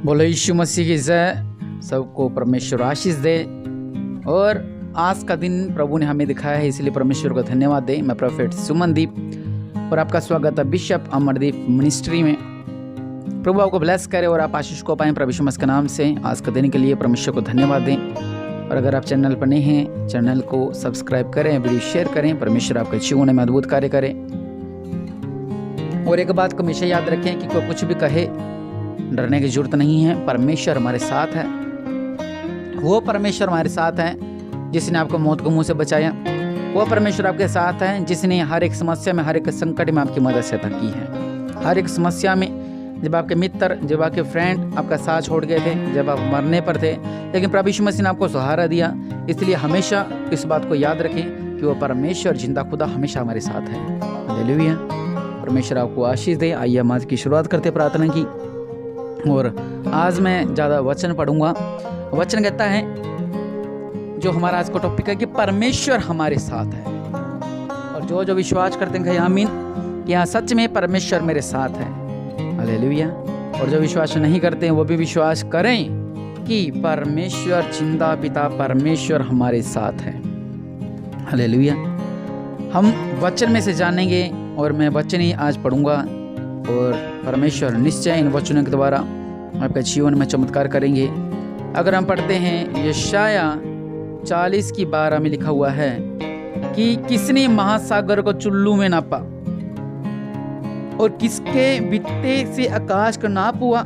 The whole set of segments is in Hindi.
बोलो यीशु मसीह की जय। सबको परमेश्वर आशीष दे। और आज का दिन प्रभु ने हमें दिखाया है, इसलिए परमेश्वर को धन्यवाद दे। मैं प्रोफेट सुमनदीप और आपका स्वागत है बिशप अमरदीप मिनिस्ट्री में। प्रभु आपको ब्लेस करे और आप आशीष को पाएं प्रभु यीशु मसीह के नाम से। आज का दिन के लिए परमेश्वर को धन्यवाद दें। और अगर आप चैनल पर नए हैं, चैनल को सब्सक्राइब करें, वीडियो शेयर करें। परमेश्वर आपके जीवन में अद्भुत कार्य करें। और एक बात को हमेशा याद रखें कि कोई कुछ भी कहे, डरने की जरूरत नहीं है। परमेश्वर हमारे साथ है। वो परमेश्वर हमारे साथ है जिसने आपको मौत के मुंह से बचाया। वो परमेश्वर आपके साथ है जिसने हर एक समस्या में, हर एक संकट में आपकी मदद सहायता की है। हर एक समस्या में जब आपके मित्र, जब आपके फ्रेंड आपका साथ छोड़ गए थे, जब आप मरने पर थे, लेकिन प्रभु यीशु मसीह ने आपको सहारा दिया। इसलिए हमेशा इस बात को याद रखें कि वो परमेश्वर जिंदा खुदा हमेशा हमारे साथ है। हालेलुया। परमेश्वर आपको आशीष दे। आइए हम आज की शुरुआत करते प्रार्थना की। और आज मैं ज़्यादा वचन पढ़ूंगा। वचन कहता है, जो हमारा आज का टॉपिक है कि परमेश्वर हमारे साथ है। और जो जो विश्वास करते हैं आमीन कि हाँ सच में परमेश्वर मेरे साथ है। हालेलुया। और जो विश्वास नहीं करते हैं वो भी विश्वास करें कि परमेश्वर जिंदा पिता परमेश्वर हमारे साथ है। हालेलुया। हम वचन में से जानेंगे और मैं वचन ही आज पढ़ूंगा। और परमेश्वर निश्चय इन वचनों के द्वारा आपके जीवन में चमत्कार करेंगे। अगर हम पढ़ते हैं यशाया 40:12 में लिखा हुआ है कि किसने महासागर को चुल्लू में नापा और किसके बित्ते से आकाश का नाप हुआ।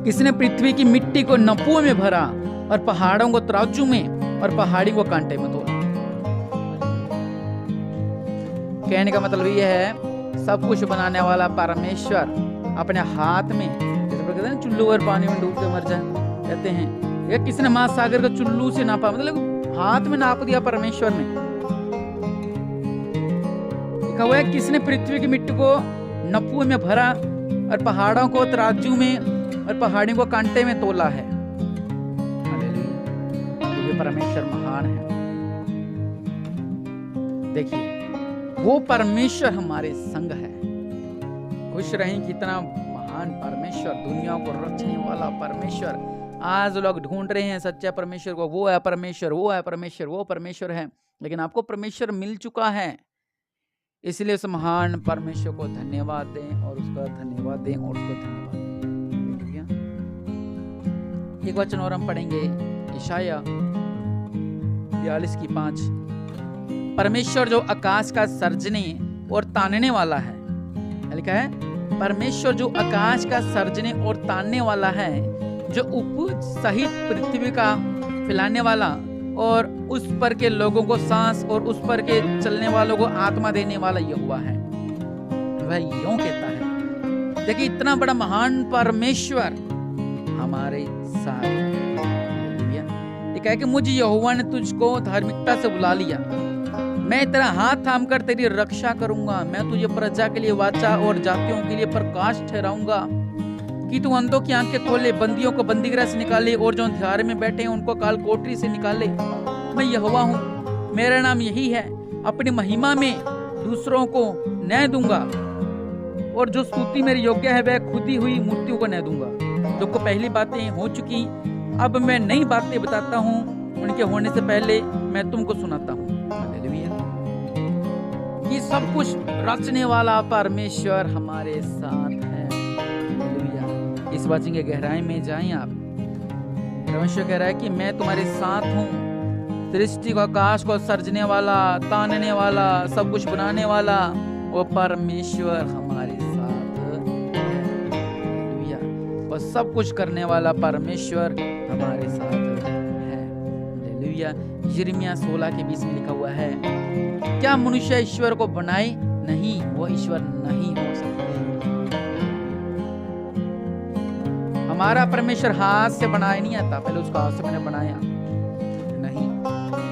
किसने पृथ्वी की मिट्टी को नपुओं में भरा और पहाड़ों को तराजू में और पहाड़ी को कांटे में तोला। कहने का मतलब ये है, सब कुछ बनाने वाला परमेश्वर अपने हाथ में, जैसे कहते हैं चुल्लू और पानी में डूब के मर जाए, कहते हैं ये किसने महासागर को चुल्लू से नापा, मतलब हाथ में नाप दिया परमेश्वर ने। लिखा हुआ है किसने पृथ्वी की मिट्टी को नपुओं में भरा और पहाड़ों को तराजू में और पहाड़ियों को कांटे में तोला है। ये परमेश्वर महान है। देखिए वो परमेश्वर हमारे संग है। खुश रहें कितना महान परमेश्वर, दुनिया को रचने वाला परमेश्वर। आज लोग ढूंढ रहे हैं सच्चा परमेश्वर को, वो है परमेश्वर, वो है परमेश्वर, वो परमेश्वर है, लेकिन आपको परमेश्वर मिल चुका है। इसलिए उस महान परमेश्वर को धन्यवाद दें और उसका धन्यवाद दें और उसको धन्यवाद दें। एक वचन और हम पढ़ेंगे, यशाया 42:5। परमेश्वर जो आकाश का सर्जने और तानने वाला है। लिखा है परमेश्वर जो आकाश का सर्जने और तानने वाला है, जो उपज सहित पृथ्वी का फैलाने वाला और उस पर के लोगों को सांस और उस पर के चलने वालों को आत्मा देने वाला यहोवा है। वह यूं कहता है, देखिए इतना बड़ा महान परमेश्वर हमारे साथ है। ये कहे कि मुझे यहोवा ने तुझको धार्मिकता से बुला लिया, मैं तेरा हाथ थाम कर तेरी रक्षा करूंगा। मैं तुझे प्रजा के लिए वाचा और जातियों के लिए प्रकाश ठहराऊंगा कि तू अंधों की आंखें खोले, बंदियों को बंदीगृह से निकाले और जो अंधियारे में बैठे हैं उनको काल कोठरी से निकाले। मैं यहोवा हूँ, मेरा नाम यही है। अपनी महिमा में दूसरों को न्याय दूंगा और जो स्तुति मेरी योग्य है वह खुदी हुई मूर्तियों को न्याय दूंगा। जो को पहली बातें हो चुकी, अब मैं नई बातें बताता हूँ, उनके होने से पहले मैं तुमको सुनाता हूँ। कि सब कुछ रचने वाला परमेश्वर हमारे साथ है। हालेलुया। इस वचन के गहराई में जाएं आप। परमेश्वर कह रहा है कि मैं तुम्हारे साथ हूँ। सृष्टि को, आकाश को सर्जने वाला, तानने वाला, सब कुछ बनाने वाला वो परमेश्वर हमारे साथ है। हालेलुया। और सब कुछ करने वाला परमेश्वर हमारे साथ है। हालेलुया। यिर्मयाह 16:20 में लिखा हुआ है, क्या मनुष्य ईश्वर को बनाए? नहीं, वो ईश्वर नहीं हो सकते। हमारा परमेश्वर हाथ से बनाया नहीं आता, पहले उसका हाथ से मैंने बनाया नहीं।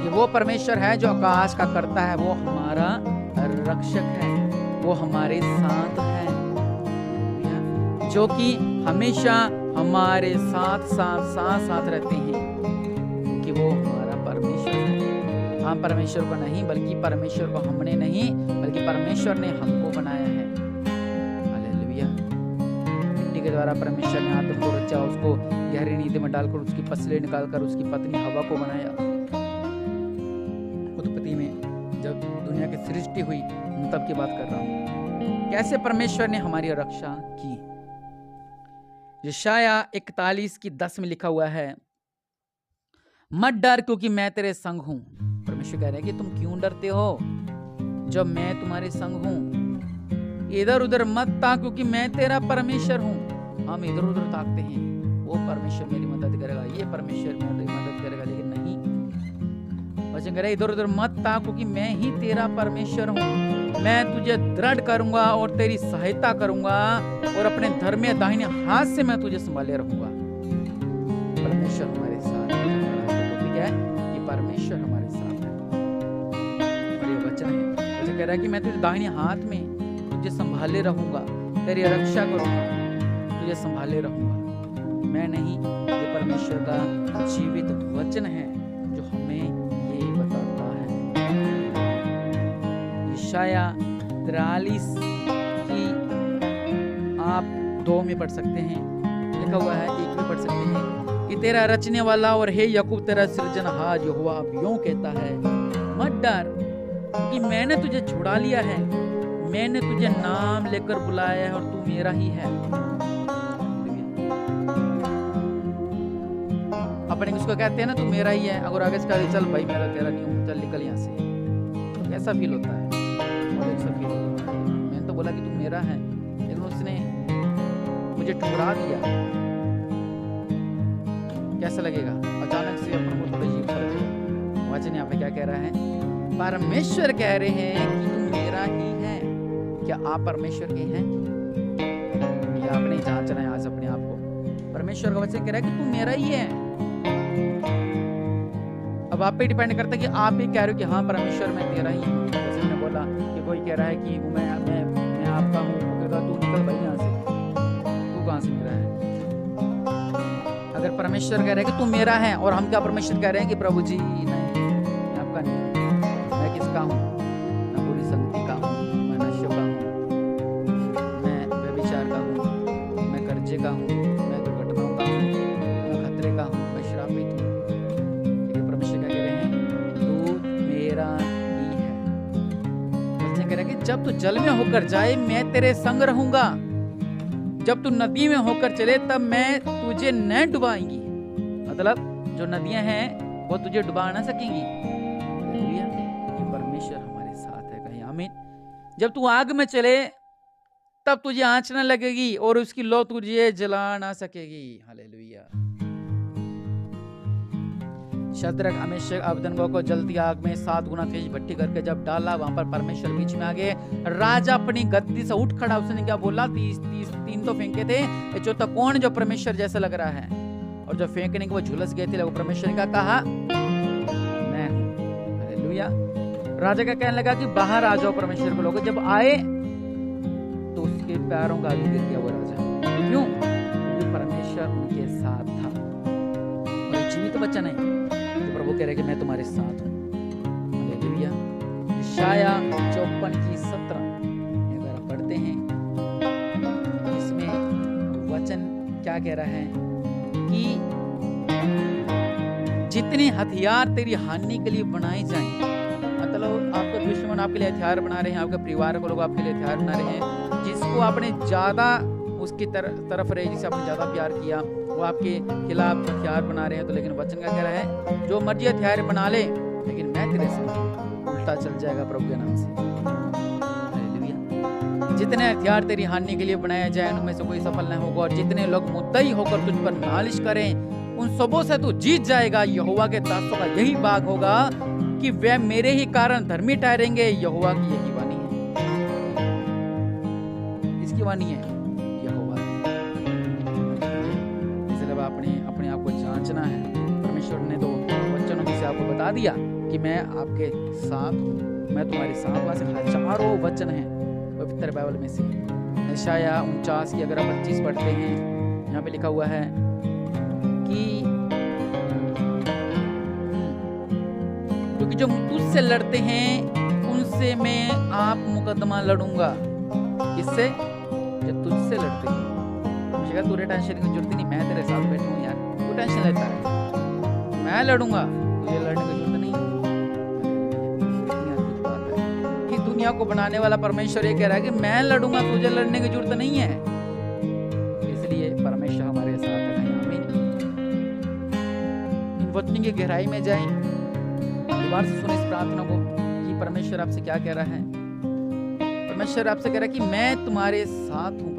ये वो परमेश्वर है जो आकाश का करता है, वो हमारा रक्षक है, वो हमारे साथ है, जो कि हमेशा हमारे साथ साथ साथ साथ रहते हैं, कि वो हमारा परमेश्वर है। हम परमेश्वर को नहीं, बल्कि परमेश्वर को हमने नहीं, बल्कि परमेश्वर ने हमको बनाया है। हालेलुया। मिट्टी जिसके द्वारा परमेश्वर ने आदम को रचा, उसको गहरी नींद में डालकर उसकी पसली निकालकर उसकी पत्नी हवा को बनाया। उत्पत्ति में जब दुनिया की सृष्टि हुई तब की बात कर रहा हूं, कैसे परमेश्वर ने हमारी रक्षा की। यशाया 41:10 में लिखा हुआ है, मत डर क्योंकि मैं तेरे संग हूं। परमेश्वर कह रहे हैं कि तुम क्यों डरते हो जब मैं तुम्हारे संग हूं। इधर उधर मत ताक क्योंकि मैं तेरा परमेश्वर हूं। हम इधर उधर ताकते हैं, वो परमेश्वर मेरी मदद करेगा, ये परमेश्वर मेरी मदद करेगा, लेकिन नहीं, वचन कह रहा है इधर उधर मत ताक क्योंकि मैं ही तेरा परमेश्वर हूं। मैं तुझे दृढ़ करूंगा और तेरी सहायता करूंगा और अपने धर्म दाहिने हाथ से मैं तुझे संभाले रहूंगा। परमेश्वर हमारे साथ है, कि परमेश्वर हमारे साथ है। और ये वचन है, वचन कह रहा है कि मैं तुझे दाहिने हाथ में तुझे संभाले रहूंगा, तेरी रक्षा करूंगा, तुझे संभाले रहूंगा। मैं नहीं, ये परमेश्वर का जीवित वचन है जो हमें ये बताता है। यशाया 43 की आप 2 में पढ़ सकते हैं, लिखा हुआ है 1 में पढ़ सकते हैं कि तेरा रचने वाला और हे याकूब तेरा सृजनहार यहोवा यूं कहता है, मत डर कि मैंने तुझे छुड़ा लिया है, मैंने तुझे नाम लेकर बुलाया है और तू मेरा ही है। अपने उसको कहते हैं ना, तू मेरा ही है, अगर आगे से कहे चल भाई मेरा तेरा नहीं हूं, चल निकल यहाँ से, तो कैसा फील होता है? कैसा फील होता है? मैंने तो बोला कि तू मेरा है, लेकिन उसने मुझे ठुकरा दिया, कैसा लगेगा? अचानक से अपन को थोड़ा अजीब सा लगेगा। वचन यहाँ पे क्या कह रहा है? परमेश्वर कह रहे हैं कि तू मेरा ही है। क्या आप परमेश्वर के हैं? या आपने जांचना है आज अपने आप को? परमेश्वर का वचन कह रहा है कि तू मेरा ही है। अब आप पे डिपेंड करता है कि आप ही कह रहे हो कि हाँ परमेश्वर मैं तेरा ही हूँ। जैसे मैंने बोला कि कोई कह रहा है कि मैं आपका हूँ, तू निकल भाई यहाँ से, तू कहाँ से मेरा है? अगर परमेश्वर कह रहे हैं कि तू मेरा है, और हम क्या परमेश्वर कह रहे हैं कि प्रभु जी नहीं, मैं आपका नहीं, मैं किसका हूँ? मैं बुरी संगति का हूँ, मैं नशे का हूँ, मैं व्यभिचार का हूँ, मैं कर्जे का हूँ, मैं दुर्घटनाओं का हूँ, मैं खतरे का हूँ, मैं श्रापित हूँ। लेकिन परमेश्वर क्या कह रहे हैं? तू मेरा ही है। परमेश्वर कह रहे हैं कि जब तू जल में होकर जाए मैं तेरे संग रहूंगा, जब तू नदी में होकर चले तब मैं तुझे न डुबाएंगी। मतलब जो नदियां हैं वो तुझे डुबा ना सकेंगी। ये परमेश्वर हमारे साथ है, कहीं आमीन। जब तू आग में चले तब तुझे आंच न लगेगी और उसकी लौ तुझे जला ना सकेगी। हालेलुया। शद्रक मेशक अबेदनगो को जलती आग में 7 गुना तेज भट्टी करके जब डाला, वहां पर परमेश्वर बीच में आ गए। राजा अपनी गद्दी से उठ खड़ा, उसने क्या बोला? 3 तो फेंके थे, ये चौथा कौन जो परमेश्वर जैसा लग रहा है? और जो फेंकने के वो झुलस गए थे, वो परमेश्वर का कहा मैं हूं। हालेलुया। राजा का कहने लगा कि बाहर आ जाओ परमेश्वर को लोग। जब आए तो उसके पैरों का आगे गिर गया वो राजा। क्यों? क्योंकि परमेश्वर उनके साथ था। और जीवित वचन है, प्रभु कह रहे कि मैं तुम्हारे साथ हूं। हालेलुया। यशाया 54:17 अगर आप पढ़ते हैं, इसमें वचन क्या कह रहा है कि जितने हथियार तेरी हानि के लिए बनाए जाएं, मतलब आपके दुश्मन आपके लिए हथियार बना रहे हैं, आपके परिवार को लोग आपके लिए हथियार बना रहे हैं, जिसको आपने ज्यादा उसकी तरफ रहे, जिसे आपने ज्यादा प्यार किया, वो आपके खिलाफ हथियार बना रहे हैं। तो लेकिन वचन क्या कह रहा है? जो मर्जी हथियार बना ले, लेकिन मैं तेरे साथ। उल्टा चल जाएगा प्रभु के नाम से। हालेलुया। जितने हथियार तेरी हानि के लिए बनाए जाए उनमें से कोई सफल नहीं होगा, और जितने लोग मुद्दई होकर तुझ पर नालिश करें उन सबों से तू जीत जाएगा। यहोवा के दासों का यही भाग होगा कि वे मेरे ही कारण धर्मी ठहरेंगे। यहोवा की यही वाणी है, इसकी वाणी है यहोवा। इसलिए अपने आप को जांचना है। परमेश्वर ने तो वचनों में से आपको बता दिया कि मैं आपके साथ हूँ, मैं तुम्हारे साथ। वहां से हजारों वचन हैं पवित्र बाइबल में से। यशाया 49 की अगर आप 25 पढ़ते हैं, यहाँ पे लिखा हुआ है कि क्योंकि जो तुझसे लड़ते हैं उनसे मैं आप मुकदमा लड़ूंगा। किससे? जो तुझसे लड़ते हैं। परमेश्वर कहा तुझे टेंशन की जरूरत नहीं, मैं तेरे साथ बैठा हूँ यार, तू टेंशन लेता है, मैं लड़ूंगा, तुझे लड़ने की जरूरत नहीं। कितनी अद्भुत बात है कि दुनिया को बनाने वाला परमेश्वर ये कह रहा है कि मैं लड़ूंगा, तुझे लड़ने की जरूरत नहीं है। इसलिए परमेश्वर हमारे साथ है। इन वचनों की गहराई में जाएं, दोबारा से सुने इस प्रार्थना को कि परमेश्वर आपसे क्या कह रहा है। परमेश्वर आपसे कह रहा है कि मैं तुम्हारे साथ हूं।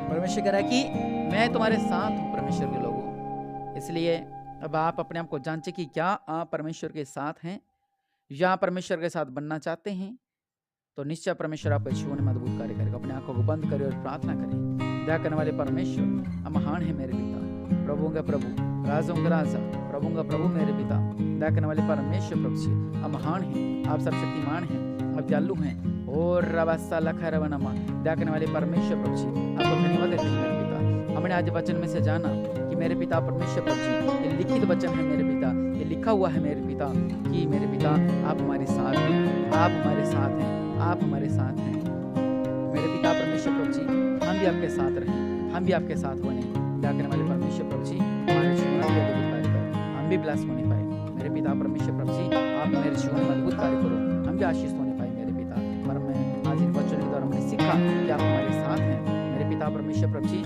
परमेश्वर कह रहा है कि मैं तुम्हारे साथ हूं परमेश्वर के लोगों। इसलिए अब आप अपने आप को जांचें कि क्या आप परमेश्वर के साथ हैं या परमेश्वर के साथ बनना चाहते हैं। तो निश्चय परमेश्वर आपके जीवन में अद्भुत कार्य करेगा। अपने आंखों को बंद करें और प्रार्थना करें। दया करने वाले परमेश्वर महान है मेरे पिता, प्रभुओं का प्रभु, राजाओं का राजा, प्रभुओं का प्रभु मेरे पिता। दया करने वाले परमेश्वर प्रभु जी आप महान हैं, आप सर्वशक्तिमान हैं, आप दयालु हैं। और रवासा लखा रवनमा दया करने वाले परमेश्वर प्रभु जी आपको धन्यवाद देते हैं मेरे पिता। हमने आज वचन में से जाना कि मेरे पिता परमेश्वर प्रभु जी ये लिखित वचन है मेरे पिता, ये लिखा हुआ है मेरे पिता कि मेरे पिता आप हमारे साथ हैं, आप हमारे साथ हैं, आप हमारे साथ हैं। मेरे पिता परमेश्वर प्रभु जी हम भी आपके साथ रहें, हम भी आपके साथ बने। दया करने वाले परमेश्वर प्रभु जी हमारे जीवन में अद्भुत कार्य करो, हम भी ब्लेस होने पाए। मेरे पिता परमेश्वर प्रभु जी आप मेरे जीवन में अद्भुत कार्य करो, हम भी आशीष होने पाए मेरे पिता। पर मैं आज इन वचनों के द्वारा मैंने सीखा कि आप हमारे साथ हैं। मेरे पिता परमेश्वर प्रभु जी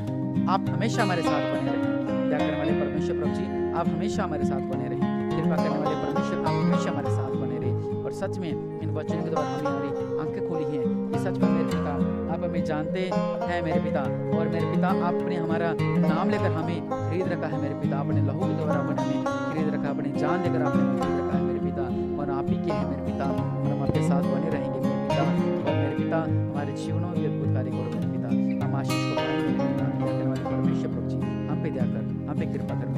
आप हमेशा हमारे साथ बने रहें। दया करने वाले परमेश्वर प्रभु जी आप हमेशा हमारे साथ बने रहें। कृपा करने वाले परमेश्वर आप हमेशा हमारे साथ बने रहें। और सच में इन वचनों के द्वारा हमारी आंखें खोली हैं कि सच में मेरे पिता आप हमें जानते हैं मेरे पिता। और मेरे पिता आपने हमारा नाम लेकर हमें खरीद रखा है मेरे पिता, अपने लहू के द्वारा आपने हमें खरीद रखा, अपनी जान देकर आपने हमें खरीद रखा है मेरे पिता। और आप ही के हैं मेरे पिता और हम आपके साथ बने रहेंगे मेरे पिता। और मेरे पिता हमारे जीवनों में अद्भुत कार्य करो मेरे पिता। हम आशीष को पाएंगे मेरे पिता। परमेश्वर प्रभु जी हम पे दया कर, हम पे कृपा कर